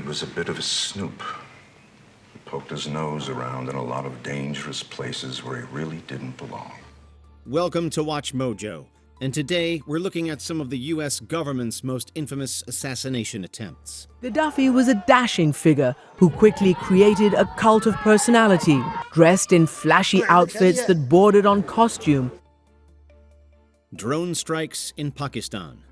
was a bit of a snoop. He poked his nose around in a lot of dangerous places where he really didn't belong. Welcome to Watch Mojo, and today we're looking at some of the U.S. government's most infamous assassination attempts. Gaddafi was a dashing figure who quickly created a cult of personality, dressed in flashy outfits that bordered on costume. Drone strikes in Pakistan.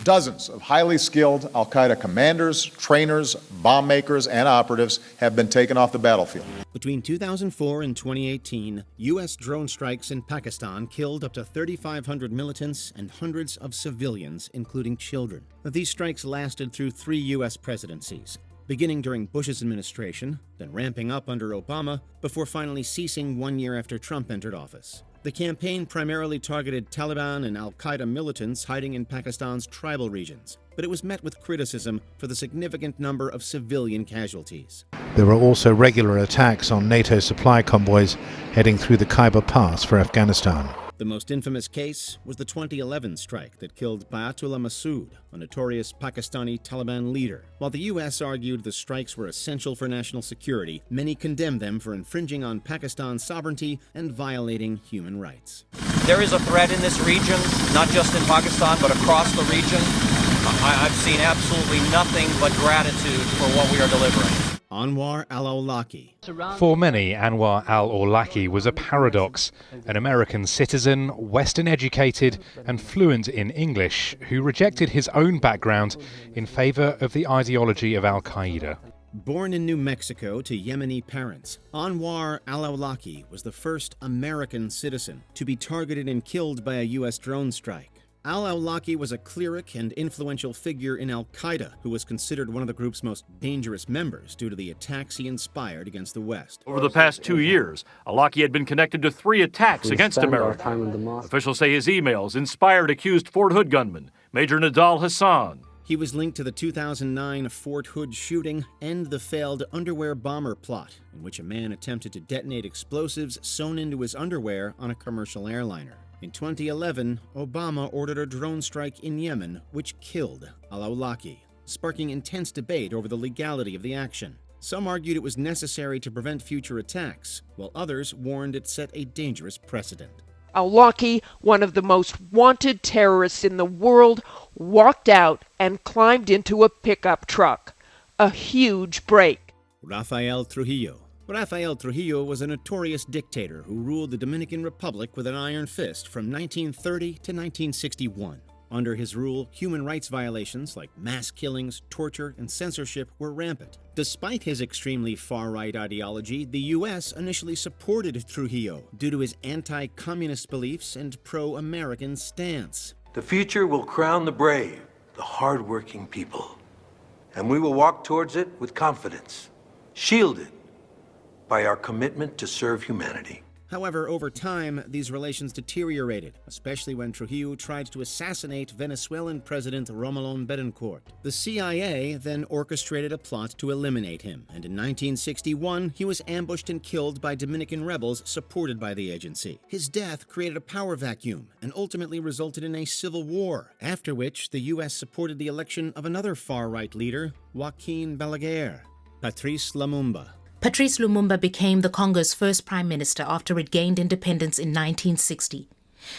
Dozens of highly skilled al-Qaeda commanders, trainers, bomb makers, and operatives have been taken off the battlefield. Between 2004 and 2018, U.S. drone strikes in Pakistan killed up to 3,500 militants and hundreds of civilians, including children. These strikes lasted through 3 U.S. presidencies, beginning during Bush's administration, then ramping up under Obama, before finally ceasing 1 year after Trump entered office. The campaign primarily targeted Taliban and al-Qaeda militants hiding in Pakistan's tribal regions, but it was met with criticism for the significant number of civilian casualties. There were also regular attacks on NATO supply convoys heading through the Khyber Pass for Afghanistan. The most infamous case was the 2011 strike that killed Bayatullah Masood, a notorious Pakistani Taliban leader. While the U.S. argued the strikes were essential for national security, many condemned them for infringing on Pakistan's sovereignty and violating human rights. There is a threat in this region, not just in Pakistan, but across the region. I've seen absolutely nothing but gratitude for what we are delivering. Anwar al-Awlaki. For many, Anwar al-Awlaki was a paradox, an American citizen, Western educated and fluent in English, who rejected his own background in favor of the ideology of al-Qaeda. Born in New Mexico to Yemeni parents, Anwar al-Awlaki was the first American citizen to be targeted and killed by a U.S. drone strike. Al-Awlaki was a cleric and influential figure in al-Qaeda who was considered one of the group's most dangerous members due to the attacks he inspired against the West. Over the past 2 years, Al-Awlaki had been connected to 3 attacks against America. Officials say his emails inspired accused Fort Hood gunman Major Nidal Hassan. He was linked to the 2009 Fort Hood shooting and the failed underwear bomber plot, in which a man attempted to detonate explosives sewn into his underwear on a commercial airliner. In 2011, Obama ordered a drone strike in Yemen, which killed al-Awlaki, sparking intense debate over the legality of the action. Some argued it was necessary to prevent future attacks, while others warned it set a dangerous precedent. Al-Awlaki, one of the most wanted terrorists in the world, walked out and climbed into a pickup truck. A huge break. Rafael Trujillo. Rafael Trujillo was a notorious dictator who ruled the Dominican Republic with an iron fist from 1930 to 1961. Under his rule, human rights violations like mass killings, torture, and censorship were rampant. Despite his extremely far-right ideology, the U.S. initially supported Trujillo due to his anti-communist beliefs and pro-American stance. The future will crown the brave, the hard-working people, and we will walk towards it with confidence, shielded by our commitment to serve humanity. However, over time, these relations deteriorated, especially when Trujillo tried to assassinate Venezuelan President Romelón Betancourt. The CIA then orchestrated a plot to eliminate him, and in 1961, he was ambushed and killed by Dominican rebels supported by the agency. His death created a power vacuum and ultimately resulted in a civil war, after which the U.S. supported the election of another far-right leader, Joaquin Balaguer. Patrice Lumumba. Patrice Lumumba became the Congo's first prime minister after it gained independence in 1960.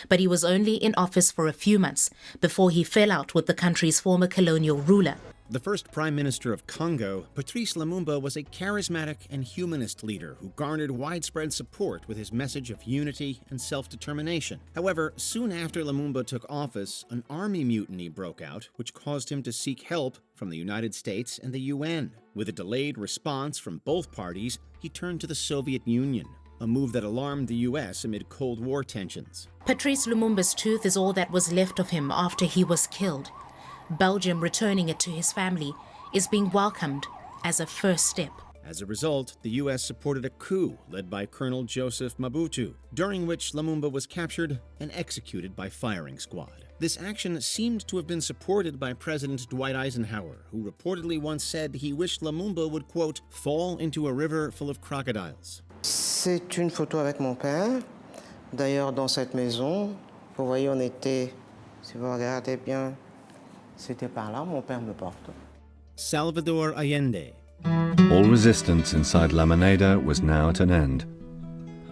But he was only in office for a few months before he fell out with the country's former colonial ruler. The first prime minister of Congo, Patrice Lumumba was a charismatic and humanist leader who garnered widespread support with his message of unity and self-determination. However, soon after Lumumba took office, an army mutiny broke out, which caused him to seek help from the United States and the UN. With a delayed response from both parties, he turned to the Soviet Union, a move that alarmed the U.S. amid Cold War tensions. Patrice Lumumba's tooth is all that was left of him after he was killed. Belgium returning it to his family is being welcomed as a first step. As a result, the U.S. supported a coup led by Colonel Joseph Mobutu, during which Lumumba was captured and executed by firing squad. This action seemed to have been supported by President Dwight Eisenhower, who reportedly once said he wished Lumumba would, quote, fall into a river full of crocodiles. C'est une photo avec mon père. D'ailleurs, dans cette maison, vous voyez, on était, si vous regardez bien, c'était par là, mon père me porte. Salvador Allende. All resistance inside La Moneda was now at an end.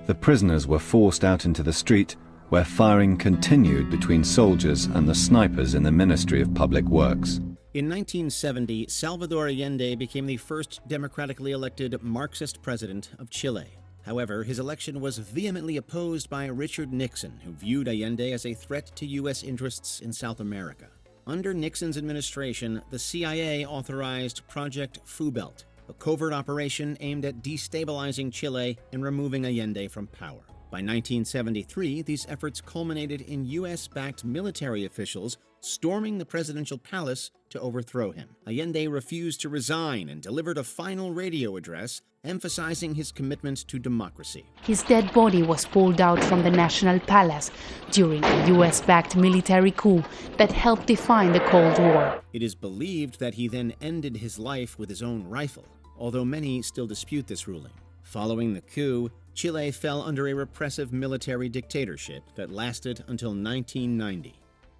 The prisoners were forced out into the street, where firing continued between soldiers and the snipers in the Ministry of Public Works. In 1970, Salvador Allende became the first democratically elected Marxist president of Chile. However, his election was vehemently opposed by Richard Nixon, who viewed Allende as a threat to U.S. interests in South America. Under Nixon's administration, the CIA authorized Project Fubelt, a covert operation aimed at destabilizing Chile and removing Allende from power. By 1973, these efforts culminated in U.S.-backed military officials storming the presidential palace to overthrow him. Allende refused to resign and delivered a final radio address emphasizing his commitment to democracy. His dead body was pulled out from the National Palace during a U.S.-backed military coup that helped define the Cold War. It is believed that he then ended his life with his own rifle, although many still dispute this ruling. Following the coup, Chile fell under a repressive military dictatorship that lasted until 1990.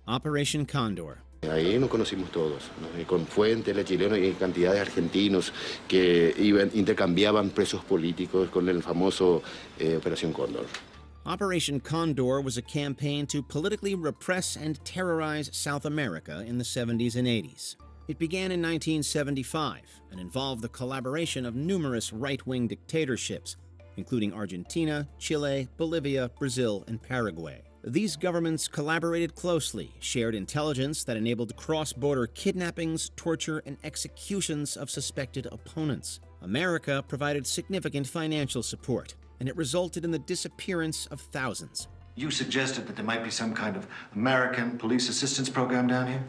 Operation Condor. Ahí nos conocimos todos, ¿no? Y con Fuentes, la chileno y cantidad de argentinos que intercambiaban presos políticos con el famoso Operación Condor. Operation Condor was a campaign to politically repress and terrorize South America in the 70s and 80s. It began in 1975 and involved the collaboration of numerous right-wing dictatorships, including Argentina, Chile, Bolivia, Brazil, and Paraguay. These governments collaborated closely, shared intelligence that enabled cross-border kidnappings, torture, and executions of suspected opponents. America provided significant financial support, and it resulted in the disappearance of thousands. You suggested that there might be some kind of American police assistance program down here?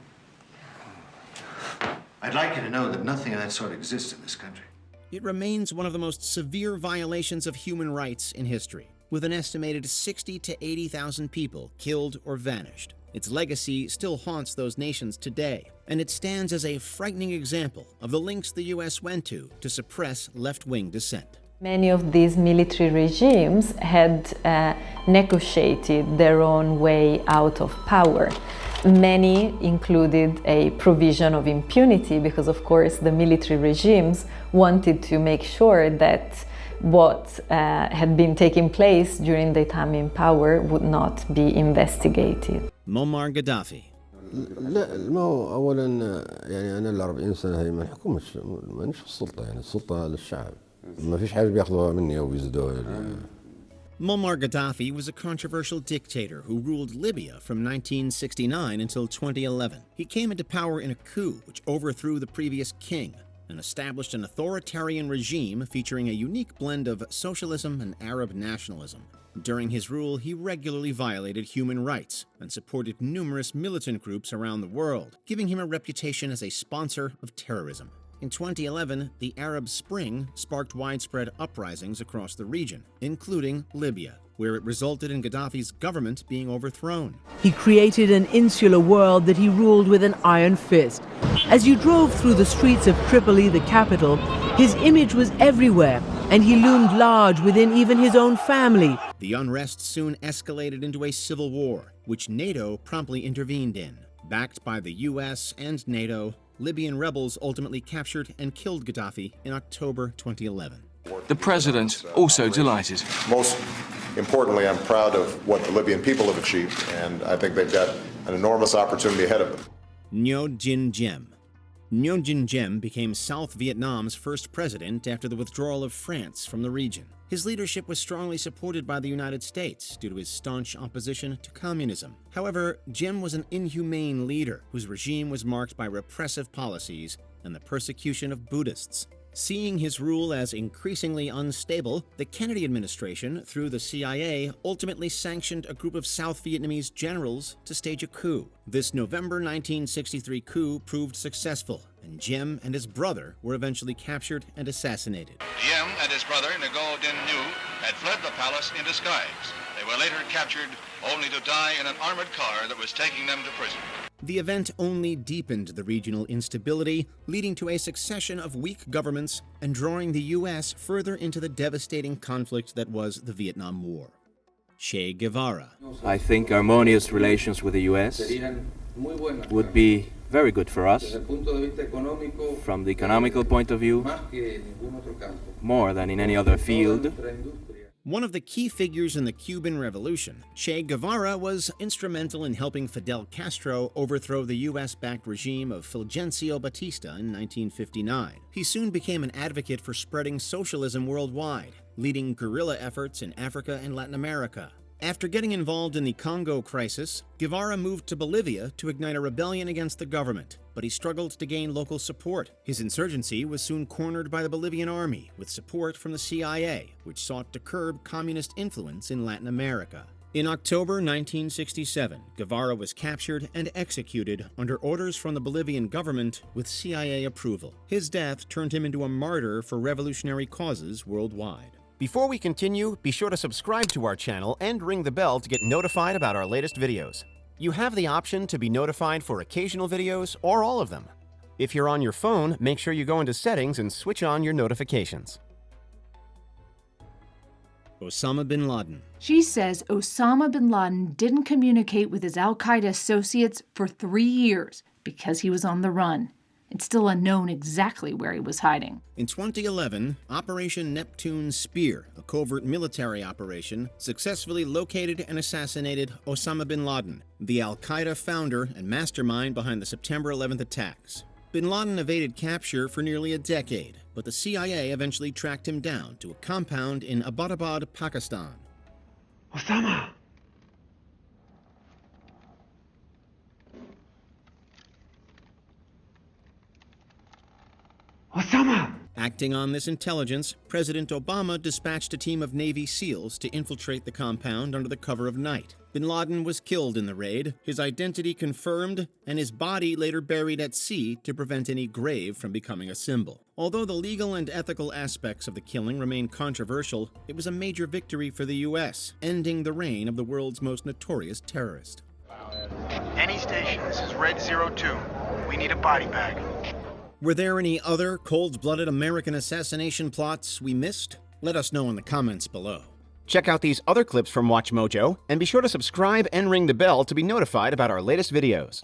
I'd like you to know that nothing of that sort exists in this country. It remains one of the most severe violations of human rights in history, with an estimated 60 to 80,000 people killed or vanished. Its legacy still haunts those nations today, and it stands as a frightening example of the lengths the U.S. went to suppress left-wing dissent. Many of these military regimes had negotiated their own way out of power. Many included a provision of impunity because, of course, the military regimes wanted to make sure that what had been taking place during their time in power would not be investigated. Muammar Gaddafi. لا المو اولا يعني انا ال 40 سنه هي ما نحكمش مانيش في السلطه يعني السلطه للشعب ما فيش حاجه بياخذوها مني او بيزيدوها Muammar Gaddafi was a controversial dictator who ruled Libya from 1969 until 2011. He came into power in a coup which overthrew the previous king and established an authoritarian regime featuring a unique blend of socialism and Arab nationalism. During his rule, he regularly violated human rights and supported numerous militant groups around the world, giving him a reputation as a sponsor of terrorism. In 2011, the Arab Spring sparked widespread uprisings across the region, including Libya, where it resulted in Gaddafi's government being overthrown. He created an insular world that he ruled with an iron fist. As you drove through the streets of Tripoli, the capital, his image was everywhere, and he loomed large within even his own family. The unrest soon escalated into a civil war, which NATO promptly intervened in. Backed by the US and NATO, Libyan rebels ultimately captured and killed Gaddafi in October 2011. The president also delighted. Most importantly, I'm proud of what the Libyan people have achieved, and I think they've got an enormous opportunity ahead of them. Ngo Dinh Diem. Ngo Dinh Diem became South Vietnam's first president after the withdrawal of France from the region. His leadership was strongly supported by the United States due to his staunch opposition to communism. However, Diem was an inhumane leader whose regime was marked by repressive policies and the persecution of Buddhists. Seeing his rule as increasingly unstable, the Kennedy administration, through the CIA, ultimately sanctioned a group of South Vietnamese generals to stage a coup. This November 1963 coup proved successful, and Diem and his brother were eventually captured and assassinated. Diem and his brother, Ngo Dinh Nhu, had fled the palace in disguise. They were later captured, only to die in an armored car that was taking them to prison. The event only deepened the regional instability, leading to a succession of weak governments and drawing the U.S. further into the devastating conflict that was the Vietnam War. Che Guevara. I think harmonious relations with the U.S. would be very good for us. From the economical point of view, more than in any other field. One of the key figures in the Cuban Revolution, Che Guevara was instrumental in helping Fidel Castro overthrow the US-backed regime of Fulgencio Batista in 1959. He soon became an advocate for spreading socialism worldwide, leading guerrilla efforts in Africa and Latin America. After getting involved in the Congo crisis, Guevara moved to Bolivia to ignite a rebellion against the government, but he struggled to gain local support. His insurgency was soon cornered by the Bolivian army, with support from the CIA, which sought to curb communist influence in Latin America. In October 1967, Guevara was captured and executed under orders from the Bolivian government with CIA approval. His death turned him into a martyr for revolutionary causes worldwide. Before we continue, be sure to subscribe to our channel and ring the bell to get notified about our latest videos. You have the option to be notified for occasional videos or all of them. If you're on your phone, make sure you go into settings and switch on your notifications. Osama Bin Laden. She says Osama Bin Laden didn't communicate with his al-Qaeda associates for 3 years because he was on the run. It's still unknown exactly where he was hiding. In 2011, Operation Neptune Spear, a covert military operation, successfully located and assassinated Osama bin Laden, the al-Qaeda founder and mastermind behind the September 11th attacks. Bin Laden evaded capture for nearly a decade, but the CIA eventually tracked him down to a compound in Abbottabad, Pakistan. Osama! Osama! Acting on this intelligence, President Obama dispatched a team of Navy SEALs to infiltrate the compound under the cover of night. Bin Laden was killed in the raid, his identity confirmed, and his body later buried at sea to prevent any grave from becoming a symbol. Although the legal and ethical aspects of the killing remain controversial, it was a major victory for the U.S., ending the reign of the world's most notorious terrorist. Any station, this is Red 02. We need a body bag. Were there any other cold-blooded American assassination plots we missed? Let us know in the comments below. Check out these other clips from WatchMojo, and be sure to subscribe and ring the bell to be notified about our latest videos.